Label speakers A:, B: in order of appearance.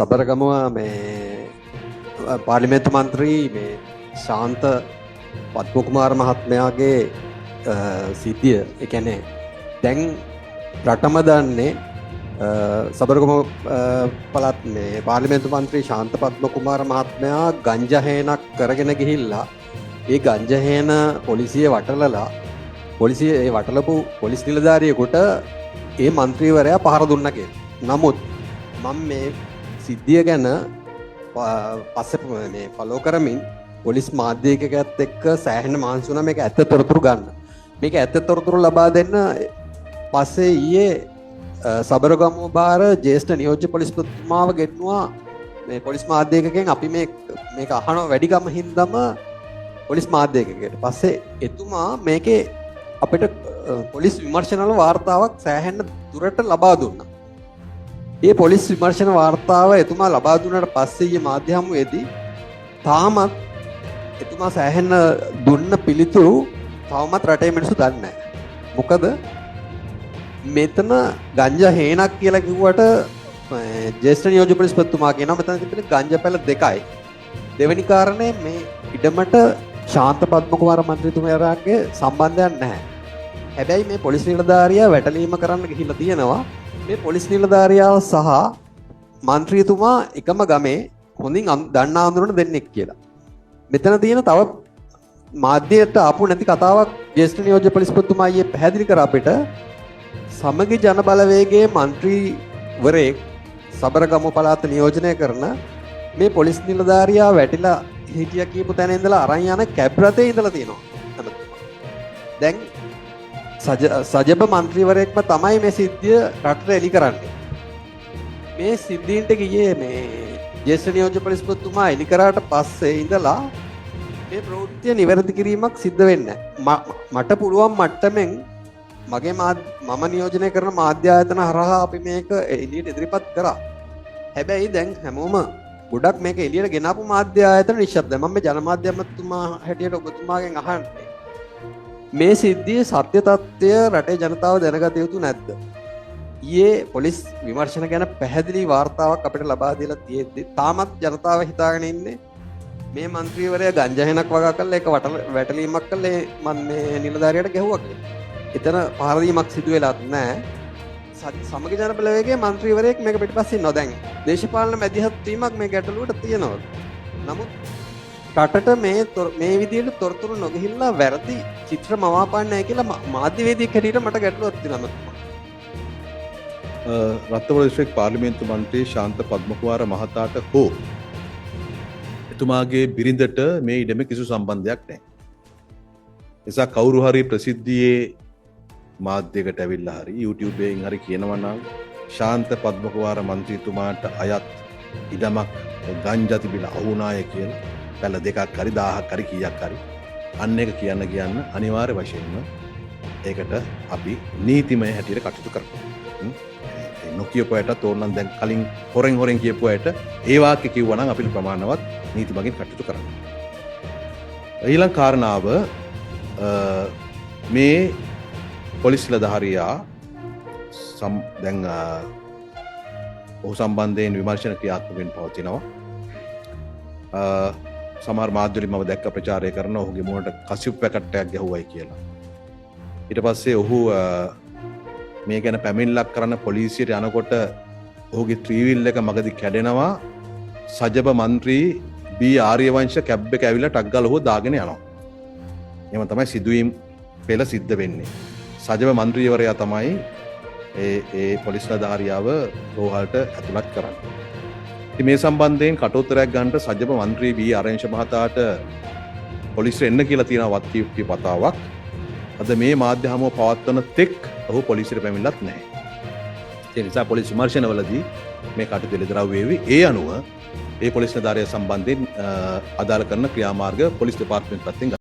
A: සබරගමුව මේ පාර්ලිමේන්තු මන්ත්‍රී මේ ශාන්ත පද්මකුමාර මහත්මයාගේ සිද්ධිය ඒ කියන්නේ දැන් රටම දන්නේ සබරගමුව පළාත් මේ පාර්ලිමේන්තු මන්ත්‍රී ශාන්ත පද්මකුමාර මහත්මයා ගංජා කරගෙන ගිහිල්ලා ඒ ගංජා පොලිසිය වටලලා පොලිසිය ඒ වටලපු පොලිස් නිලධාරියෙකුට ඒ මන්ත්‍රීවරයා පහර දුන්නා කියලා. නමුත් මම මේ සිද්ධිය ගැන පස්සේ මේ ෆලෝ කරමින් පොලිස් මාධ්‍යයකත් එක්ක සෑහෙන මහන්සි වුණා මේක ඇත්ත තොරතුරු ගන්න. මේක ඇත්ත තොරතුරු ලබා දෙන්න පස්සේ ඊයේ සබරගමුව බාර ජ්‍යෙෂ්ඨ නියෝජ්‍ය පොලිස්පතිතුමාව ගෙන්නුවා මේ පොලිස් මාධ්‍යයකගෙන් අපි මේක අහනවා වැඩිකම හින්දාම පොලිස් මාධ්‍යයකකට. පස්සේ එතුමා මේකේ අපිට පොලිස් විමර්ශනවල වාර්තාවක් සෑහෙන දුරට ලබා දුන්නා. ඒ පොලිස් විමර්ශන වාර්තාව එතුමා ලබා දුන්නාට පස්සේ ඊයේ මාධ්‍ය හමුවේදී තාමත් එතුමා සෑහෙන දුන්න පිළිතුරු තවමත් රටේ මිනිස්සු දන්නේ නැහැ. මොකද මෙතන ගංජා හේනක් කියලා කිව්වට ජ්‍යෙෂ්ඨ නියෝජ්‍ය පොලිස්පතිතුමා කියනවා මෙතන තිබෙන ගංජා පැල දෙකයි. දෙවෙනි කාරණේ මේ ඉඩමට ශාන්ත පද්මකුමාර මන්ත්‍රීතුමාගේ සම්බන්ධයක් නැහැ. හැබැයි මේ පොලිස් නිලධාරියා වැටලීම කරන්න ගිහිල්ලා තියෙනවා. මේ පොලිස් නිලධාරියා සහ මන්ත්‍රීතුමා එකම ගමේ හොඳින් දන්නා අඳුරන දෙන්නෙක් කියලා. මෙතන තියෙන තව මාධ්‍යයට ආපු නැති කතාවක් ජ්‍යෙෂ්ඨ නියෝජ්‍ය පොලිස්පතිතුමා ඊයේ පැහැදිලි කර අපිට සමගි ජන බලවේගයේ මන්ත්‍රීවරයෙක් සබරගමුව පළාත නියෝජනය කරන මේ පොලිස් නිලධාරියා වැටිලා හිටියා කියපු තැන ඉඳලා අරන් යන කැබ් රථේ ඉඳලා තියෙනවා. දැන් සජබ මන්ත්‍රීවරයෙක්ම තමයි මේ සිද්ධිය රටට එලි කරන්නේ. මේ සිද්ධීන්ට ගියේ මේ ජ්‍යෙෂ්ඨ නියෝජ්‍ය පොලිස්පතිතුමා එලි කරාට පස්සේ ඉඳලා මේ ප්‍රවෘත්තිය නිවැරදි කිරීමක් සිද්ධ වෙන්නේ නැහැ. මට පුළුවන් මට්ටමින් මගේ මම නියෝජනය කරන මාධ්‍ය ආයතන හරහා අපි මේක එළියට ඉදිරිපත් කරා. හැබැයි දැන් හැමෝම ගොඩක් මේක එළියට ගෙනාපු මාධ්‍ය ආයතන නිශ්ශබ්දයි. මම මේ ජනමාධ්‍ය අමාත්‍යතුමා හැටියට ඔබතුමාගෙන් අහන්නේ මේ සිද්ධියේ සත්‍ය තත්ත්වය රටේ ජනතාව දැනගත යුතු නැද්ද? ඊයේ පොලිස් විමර්ශන ගැන පැහැදිලි වාර්තාවක් අපිට ලබා දීලා තියෙද්දි තාමත් ජනතාව හිතාගෙන ඉන්නේ මේ മന്ത്രിවරයා ගංජා වගා කරලා ඒක වැටලීමක් කළා මේ නිලධාරියට ගැහුවා කියලා. එතන පහර දීමක් සිදු වෙලාත් නැහැ. සමගි ජන බලවේගයේ മന്ത്രിවරයෙක් මේක පිටිපස්සේ ඉන්නවා. දැන් දේශපාලන මැදිහත් වීමක් මේ ගැටලුවට තියෙනවා. නමුත් රටට මේ විදිහට තොරතුරු නොගිහිල්ලා වැරදි චිත්‍ර මවාපාන්නේ නැහැ කියලා මාධ්‍යවේදියෙක් හැටියට මට ගැටලුවක් තියෙනවා.
B: රත්නපුර දිස්ත්‍රික් පාර්ලිමේන්තු මන්ත්‍රී ශාන්ත පද්මකුමාර මහතාට හෝ එතුමාගේ බිරිඳට මේ ඉඩමේ කිසිදු සම්බන්ධයක් නැහැ. නිසා කවුරු හරි ප්‍රසිද්ධියේ මාධ්‍යයකට ඇවිල්ලා හරි YouTube එකෙන් හරි කියනවා නම් ශාන්ත පද්මකුමාර මන්ත්‍රීතුමාට අයත් ඉඩමක් ගංජා තිබිලා අහුණාය කියලා පැල දෙකක් හරි 1000ක් හරි කීයක් හරි අන්න එක කියන්න අනිවාර්ය වශයෙන්ම ඒකට අපි නීතිමය හැටියට කටයුතු කරනවා. නොකියපු අයටත් ඕනනම් දැන් කලින් හොරෙන් කියපු අයට ඒ වාක්‍ය කිව්වනම් අපිට ප්‍රමාණවත් නීති මගින් කටයුතු කරන්න. ඊළඟ කාරණාව මේ පොලිස් නිලධාරියා දැන් ඔහු සම්බන්ධයෙන් විමර්ශන ක්‍රියාත්මක වෙන්න පවතිනවා. සමහර මාධ්‍යවලින් මම දැක්ක ප්‍රචාරය කරන ඔහුගේ මුණට කසිප් පැකට්ටයක් ගැහුවයි කියලා. ඊට පස්සේ ඔහු මේ ගැන පැමිණිල්ලක් කරන්න පොලිසියට යනකොට ඔහුගේ ත්‍රීවිල් එක මගදී කැඩෙනවා. සජබ මන්ත්‍රී බී ආර්යවංශ කැබ් එක ඇවිල්ලා ටක් ගාලා ඔහු දාගෙන යනවා. එහෙම තමයි සිදුවීම් පෙළ සිද්ධ වෙන්නේ. සජබ මන්ත්‍රීවරයා තමයි ඒ පොලිස් නිලධාරියාව රෝහලට ඇතුළත් කරන්නේ. ඉතින් මේ සම්බන්ධයෙන් කටුතරයක් ගන්නට සජබ මන්ත්‍රී බී ආර්යවංශ මහතාට පොලිසියට එන්න කියලා තියෙන වත්කීප්ති පතාවක්. අද මේ මාධ්‍ය හමුව පවත්වන තෙක් ඔහු පොලිසියට පැමිණලත් නැහැ. ඒ නිසා පොලිස් විමර්ශනවලදී මේ කටයුතු එළිදරව් වේවි. ඒ අනුව ඒ පොලිස් නිලධාරියා සම්බන්ධයෙන් අදාළ කරන ක්‍රියාමාර්ග පොලිස් දෙපාර්තමේන්තුව පැත්තෙන්